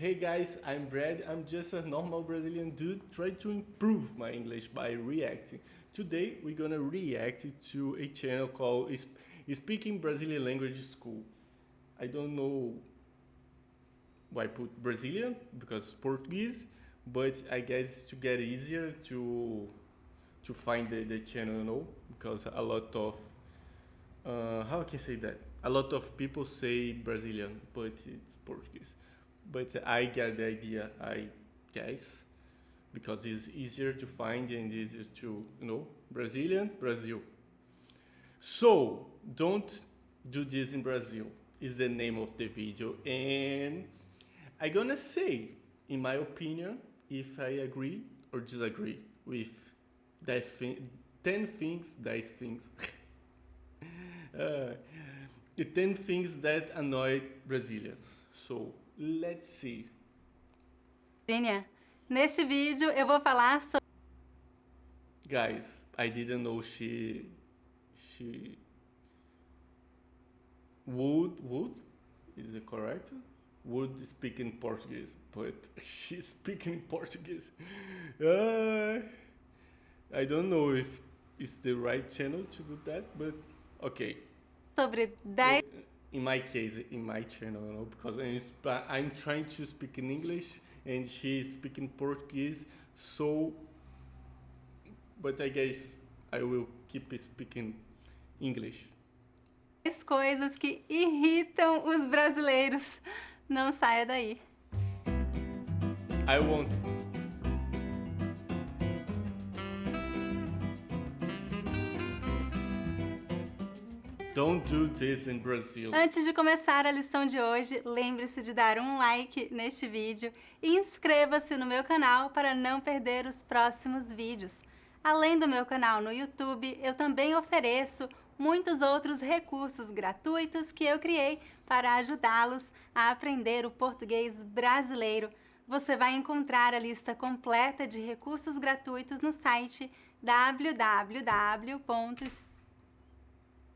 Hey guys, I'm Brad. I'm just a normal Brazilian dude trying to improve my English by reacting. Today we're gonna react to a channel called Speaking Brazilian Language School. I don't know why I put Brazilian because Portuguese, but I guess to get easier to find the channel, because a lot of how can I say that? A lot of people say Brazilian, but it's Portuguese. But I get the idea, I guess, because it's easier to find and easier to, Brazilian, Brazil. So, don't do this in Brazil, is the name of the video. And I'm gonna say, in my opinion, if I agree or disagree with that 10 things, these things. uh, the 10 things that annoy Brazilians. So, let's see. Virginia, neste vídeo eu vou falar sobre Guys, I didn't know she would is it correct? Would speak in Portuguese, but she's speaking Portuguese. Uh, I don't know if it's the right channel to do that, but okay. 10 In my case, in my channel, because I'm trying to speak in English and she's speaking Portuguese, so. But I guess I will keep speaking English. coisas que irritam os brasileiros. Não saia daí. I won't. Don't do this in Brazil. Antes de começar a lição de hoje, lembre-se de dar um like neste vídeo e inscreva-se no meu canal para não perder os próximos vídeos. Além do meu canal no YouTube, eu também ofereço muitos outros recursos gratuitos que eu criei para ajudá-los a aprender o português brasileiro. Você vai encontrar a lista completa de recursos gratuitos no site www.speakingbrasil.com.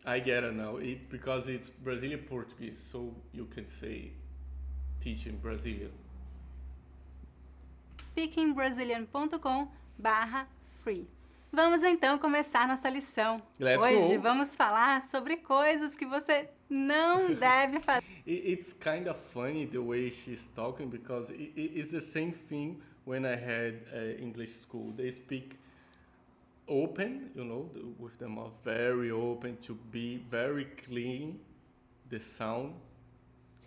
I get it now. Because it's Brazilian Portuguese, so you can say teaching Brazilian. speakingbrazilian.com/free. Vamos então começar nossa lição. Let's Hoje go. vamos falar sobre coisas que você não deve fazer. It's kind of funny the way she's talking because it's the same thing when I had English school. They speak open, with them are very open to be very clean, the sound.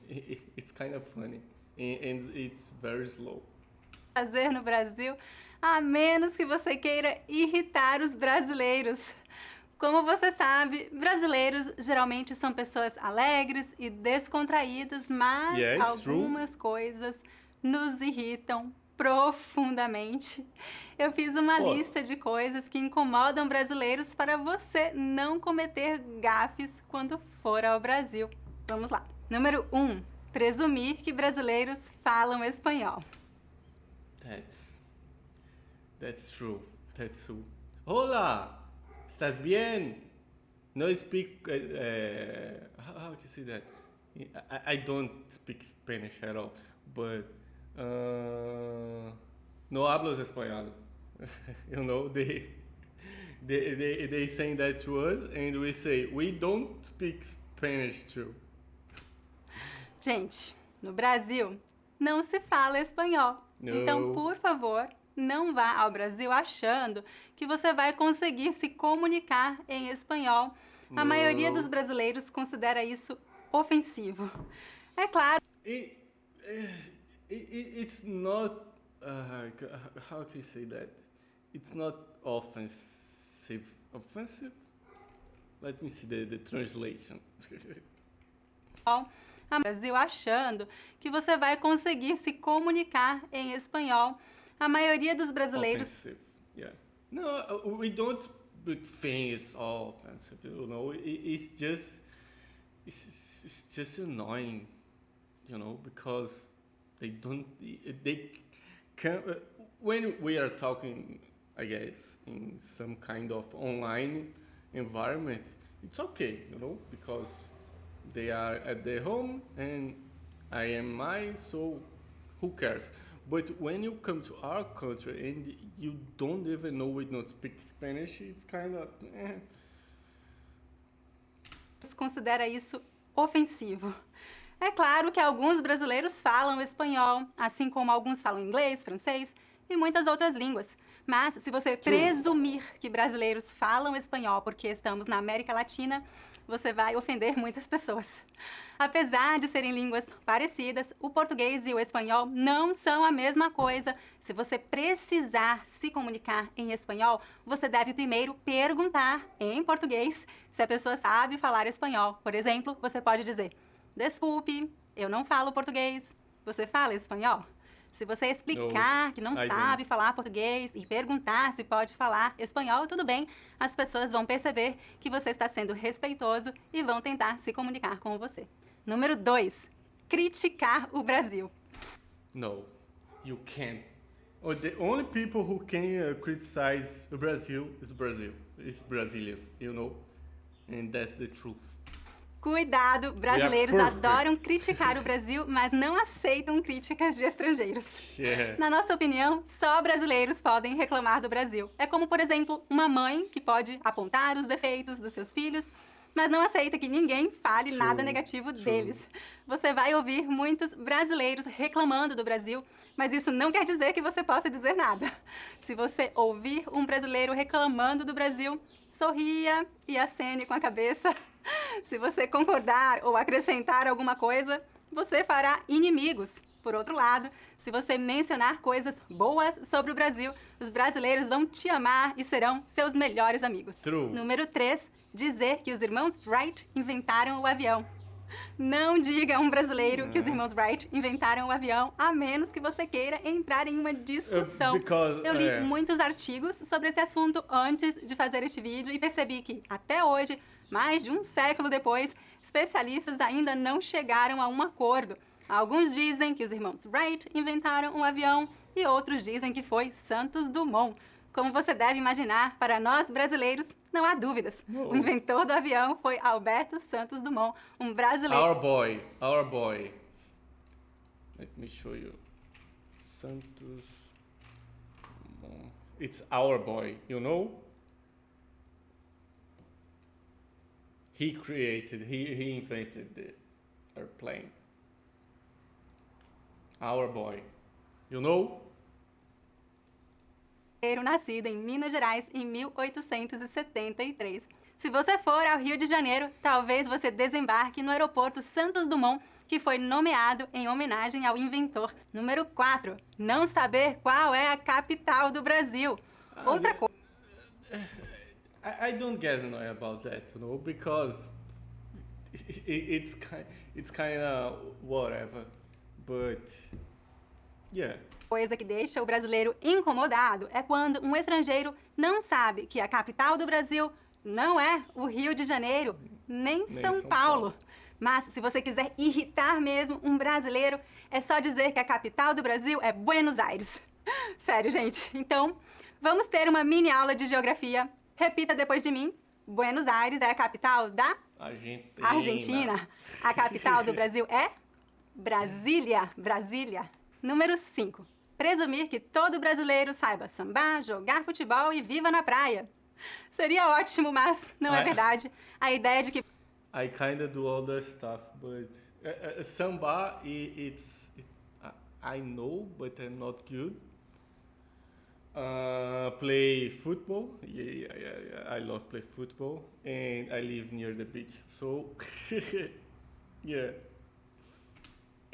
It's kind of funny and it's very slow. Fazer no Brasil, a menos que você queira irritar os brasileiros. Como você sabe, brasileiros geralmente são pessoas alegres e descontraídas, mas Yes, algumas coisas nos irritam profundamente. Eu fiz uma lista de coisas que incomodam brasileiros para você não cometer gafes quando for ao Brasil. Vamos lá. Número 1. Presumir que brasileiros falam espanhol. That's true. That's true. Hola, ¿estás bien? No speak. How can I say that? I don't speak Spanish at all, but no hablas español. They saying that to us, and we say we don't speak Spanish too. Gente, no Brasil não se fala espanhol. No. Então, por favor, não vá ao Brasil achando que você vai conseguir se comunicar em espanhol. A maioria dos brasileiros considera isso ofensivo. É claro. It's not. How can you say that? It's not offensive. Offensive? Let me see the translation. A Brasil achando que você vai conseguir se comunicar em espanhol. A maioria dos brasileiros. Offensive, yeah. No, we don't think it's all offensive. It's just annoying, because they can. When we are talking, I guess, in some kind of online environment, it's okay, because they are at their home and I am mine, so who cares? But when you come to our country and you don't even know we don't speak Spanish, it's kind of Considera isso ofensivo. É claro que alguns brasileiros falam espanhol, assim como alguns falam inglês, francês e muitas outras línguas. Mas se você presumir que brasileiros falam espanhol porque estamos na América Latina, você vai ofender muitas pessoas. Apesar de serem línguas parecidas, o português e o espanhol não são a mesma coisa. Se você precisar se comunicar em espanhol, você deve primeiro perguntar em português se a pessoa sabe falar espanhol. Por exemplo, você pode dizer: desculpe, eu não falo português. Você fala espanhol? Se você explicar que não sabe falar português e perguntar se pode falar espanhol, tudo bem. As pessoas vão perceber que você está sendo respeitoso e vão tentar se comunicar com você. Número 2. Criticar o Brasil. no, you can't. Oh, the only people who can criticize Brazil is Brazilians, you know, and that's the truth. Cuidado, brasileiros adoram criticar o Brasil, mas não aceitam críticas de estrangeiros. Yeah. Na nossa opinião, só brasileiros podem reclamar do Brasil. É como, por exemplo, uma mãe que pode apontar os defeitos dos seus filhos, mas não aceita que ninguém fale nada negativo deles. Você vai ouvir muitos brasileiros reclamando do Brasil, mas isso não quer dizer que você possa dizer nada. Se você ouvir um brasileiro reclamando do Brasil, sorria e acene com a cabeça. Se você concordar ou acrescentar alguma coisa, você fará inimigos. Por outro lado, se você mencionar coisas boas sobre o Brasil, os brasileiros vão te amar e serão seus melhores amigos. True. Número 3, dizer que os irmãos Wright inventaram o avião. Não diga a um brasileiro que os irmãos Wright inventaram o avião, a menos que você queira entrar em uma discussão. Eu li muitos artigos sobre esse assunto antes de fazer este vídeo e percebi que, até hoje, mais de um século depois, especialistas ainda não chegaram a um acordo. Alguns dizem que os irmãos Wright inventaram um avião e outros dizem que foi Santos Dumont. Como você deve imaginar, para nós brasileiros, não há dúvidas. O inventor do avião foi Alberto Santos Dumont, um brasileiro. Our boy. Let me show you. Santos Dumont. It's our boy, you know? He invented the airplane. Our boy. You know? Nascido em Minas Gerais em 1873. Se você for ao Rio de Janeiro, talvez você desembarque no aeroporto Santos Dumont, que foi nomeado em homenagem ao inventor. Número 4. Não saber qual é a capital do Brasil. Outra coisa. I don't get annoyed about that, you know, because it's kind of whatever, but yeah. Coisa que deixa o brasileiro incomodado é quando um estrangeiro não sabe que a capital do Brasil não é o Rio de Janeiro, nem São Paulo. Mas se você quiser irritar mesmo um brasileiro, é só dizer que a capital do Brasil é Buenos Aires. Sério, gente. Então, vamos ter uma mini aula de geografia. Repita depois de mim. Buenos Aires é a capital da Argentina. A capital do Brasil é Brasília. Número 5. Presumir que todo brasileiro saiba sambar, jogar futebol e viva na praia. Seria ótimo, mas não é verdade. A ideia de que... I kind of do all that stuff, but samba, I know, but I'm not good. Play football. Yeah. I love play football, and I live near the beach, so yeah.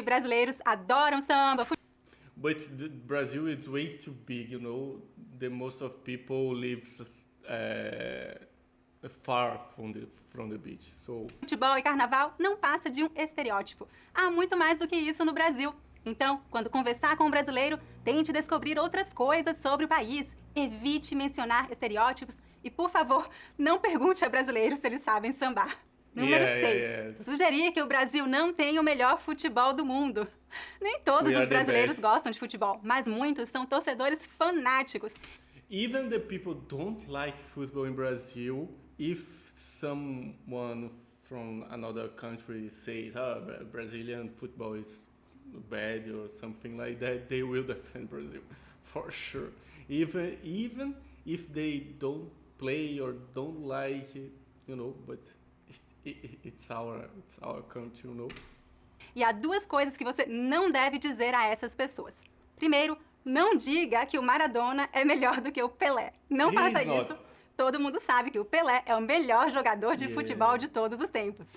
Brasileiros adoram samba, But Brazil is way too big, you know. The most of people lives far from the beach, so. Futebol e carnaval não passa de um estereótipo. Há muito mais do que isso no Brasil. Então, quando conversar com um brasileiro, tente descobrir outras coisas sobre o país. Evite mencionar estereótipos e, por favor, não pergunte a brasileiros se eles sabem sambar. Número 6. Sugerir que o Brasil não tem o melhor futebol do mundo. Nem todos os brasileiros gostam de futebol, mas muitos são torcedores fanáticos. Even the people don't like football in Brazil, if someone from another country says, Brazilian football is bad or something like that, they will defend Brazil for sure. Even if they don't play or don't like it, but it's our country. E há duas coisas que você não deve dizer a essas pessoas. Primeiro, não diga que o Maradona é melhor do que o Pelé. Não He faça is not. isso. Todo mundo sabe que o Pelé é o melhor jogador de Yeah. futebol de todos os tempos.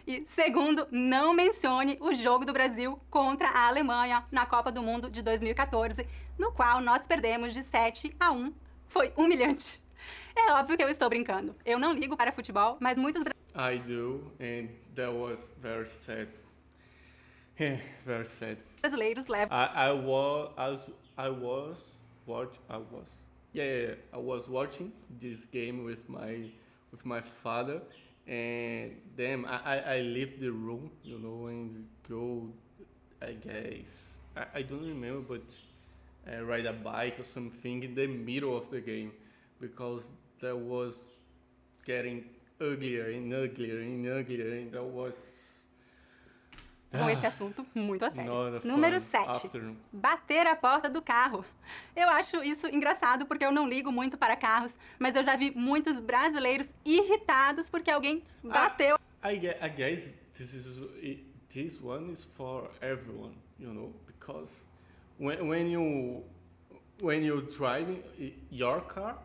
E segundo, não mencione o jogo do Brasil contra a Alemanha na Copa do Mundo de 2014, no qual nós perdemos de 7-1. Foi humilhante. É óbvio que eu estou brincando. Eu não ligo para futebol, mas muitos I do, and that was very sad. Yeah, very sad. brasileiros levam I was watching this game with my father, and then I leave the room, and go, I guess I don't remember, but ride a bike or something in the middle of the game, because that was getting uglier and uglier and uglier, and that was com esse assunto muito a sério. not a fun Número 7. afternoon. Bater a porta do carro. Eu acho isso engraçado porque eu não ligo muito para carros, mas eu já vi muitos brasileiros irritados porque alguém bateu I guess this one is for everyone, because when you're driving your car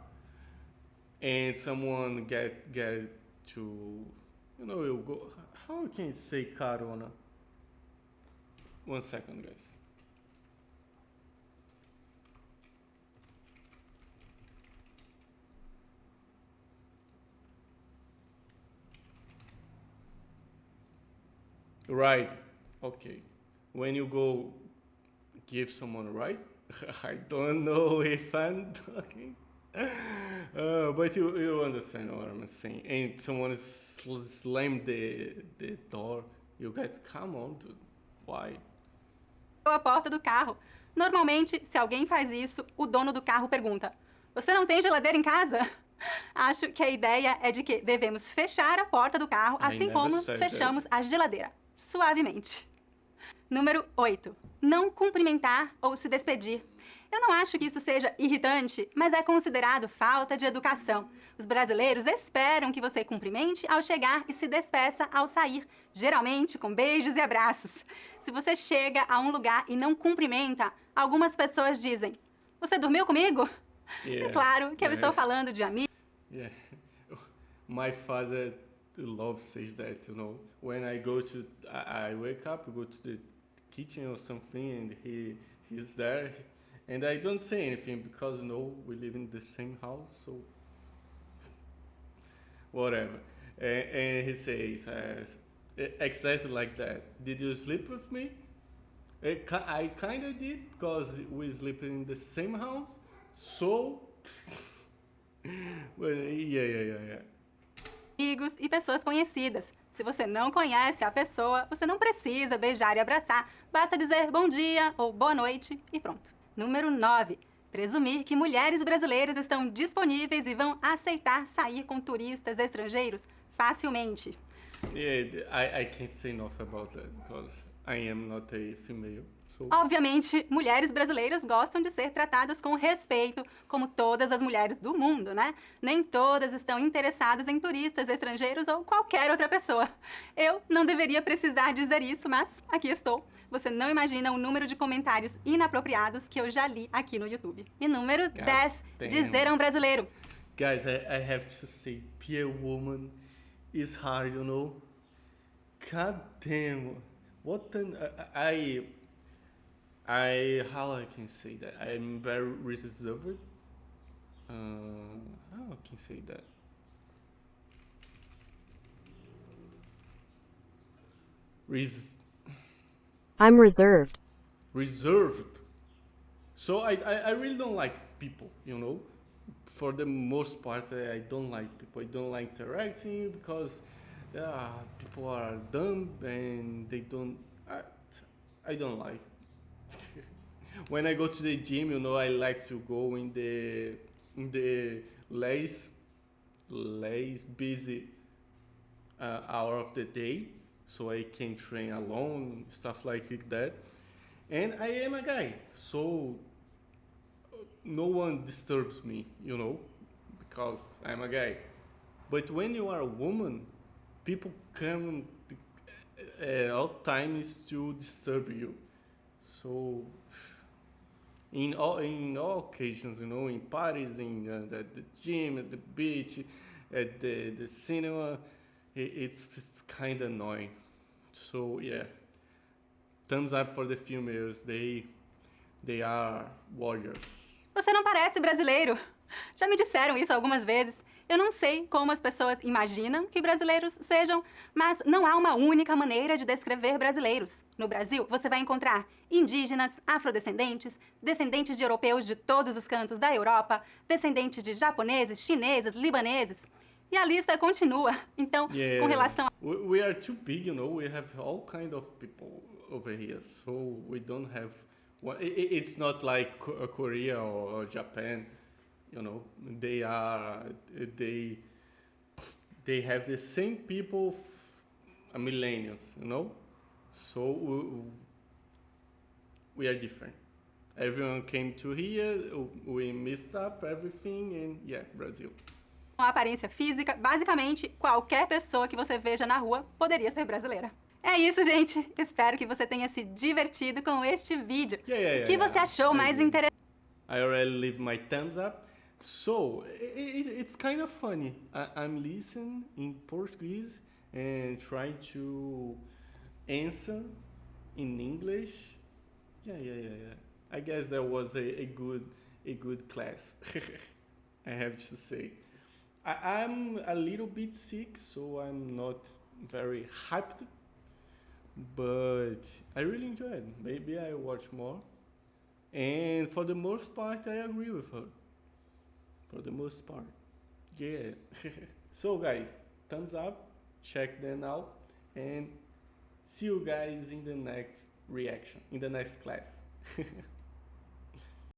and someone get to, you go, how can you say carona? 1 second, guys. Right. Okay. When you go give someone a ride, I don't know if I'm talking. But you understand what I'm saying. And someone slammed the door. You get, come on, dude. Why? a porta do carro. Normalmente, se alguém faz isso, o dono do carro pergunta: "Você não tem geladeira em casa?" Acho que a ideia é de que devemos fechar a porta do carro, I assim never como said fechamos a geladeira, suavemente. Número 8. Não cumprimentar ou se despedir. Eu não acho que isso seja irritante, mas é considerado falta de educação. Os brasileiros esperam que você cumprimente ao chegar e se despeça ao sair, geralmente com beijos e abraços. Se você chega a um lugar e não cumprimenta, algumas pessoas dizem: "Você dormiu comigo?" É claro que eu estou falando de amigos. Yeah. My father loves says that, When I go to, I wake up, go to the kitchen or something, and he's there, and I don't say anything because we live in the same house, so whatever. And he says exactly like that. Did you sleep with me? I kind of did because we sleep in the same house. So, well, yeah. Amigos e pessoas conhecidas. Se você não conhece a pessoa, você não precisa beijar e abraçar. Basta dizer bom dia ou boa noite e pronto. Número 9. Presumir que mulheres brasileiras estão disponíveis e vão aceitar sair com turistas estrangeiros facilmente. Yeah, I can't say enough about that because I am not a female. So. Obviamente, mulheres brasileiras gostam de ser tratadas com respeito, como todas as mulheres do mundo, né? Nem todas estão interessadas em turistas estrangeiros ou qualquer outra pessoa. Eu não deveria precisar dizer isso, mas aqui estou. Você não imagina o número de comentários inapropriados que eu já li aqui no YouTube. E número 10, dizer a um brasileiro: Guys, I have to say, be a woman is hard, God damn. What an... how I can say that? I'm very reserved. How I can say that? I'm reserved. Reserved. So I really don't like people, For the most part, I don't like people. I don't like interacting because people are dumb and they don't... I don't like. When I go to the gym, I like to go in the less busy hour of the day, so I can train alone, stuff like that. And I am a guy, so no one disturbs me, you know, because I'm a guy. But when you are a woman, people come at all times to disturb you. So in all occasions, you know, in parties, in the gym, at the beach, at the cinema, it's kind of annoying. So yeah, thumbs up for the females. They are warriors. Você não parece brasileiro. Já me disseram isso algumas vezes. Eu não sei como as pessoas imaginam que brasileiros sejam, mas não há uma única maneira de descrever brasileiros. No Brasil, você vai encontrar indígenas, afrodescendentes, descendentes de europeus de todos os cantos da Europa, descendentes de japoneses, chineses, libaneses. E a lista continua. Então, com relação a... We are too big, you know. We have all kind of people over here, so we don't have one. It's not like Korea or Japan, you know. They have the same people, millennials, you know. So we are different. Everyone came to here. We messed up everything, and yeah, Brazil. a aparência física, basicamente, qualquer pessoa que você veja na rua poderia ser brasileira. É isso, gente. Espero que você tenha se divertido com este vídeo. O que você achou mais interessante? I already leave my thumbs up. So, it's kind of funny. I'm listening in Portuguese and trying to answer in English. Yeah. I guess that was a good class. I have to say. I'm a little bit sick, so I'm not very hyped. But I really enjoyed. Maybe I watch more. And for the most part, I agree with her. For the most part. Yeah. So guys, thumbs up. Check them out. And see you guys in the next reaction, in the next class.